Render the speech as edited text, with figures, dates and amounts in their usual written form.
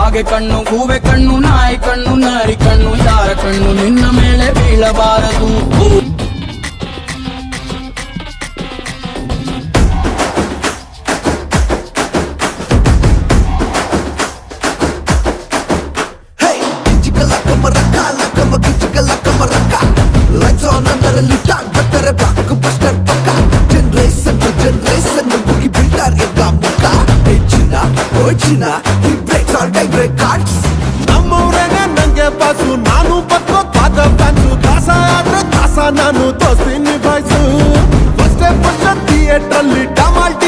ಕಾಗೆ ಕಣ್ಣು ಗೂಬೆ ಕಣ್ಣು ನಾಯಿ ಕಣ್ಣು ನರಿ ಕಣ್ಣು ಯಾರ ಕಣ್ಣು ನಿನ್ನ ಮೇಲೆ ಬೀಳಬಾರದು. ನಮ್ಮವ್ರೇನೆ ನಂಗೆ ಬಾಸು, ನಾನು ಬದುಕೋ ಪಾದ ಫ್ಯಾನ್ಸು. ದಾಸ ಆದ್ರೆ ದಾಸ ನಾನು, ದೋಸ್ತಿ ನಿಭಾಯಿಸು. ಫಸ್ಟ್ ಥಿಯೇಟ್ರಲ್ಲಿ ಟಮಾಲ್ಟಿ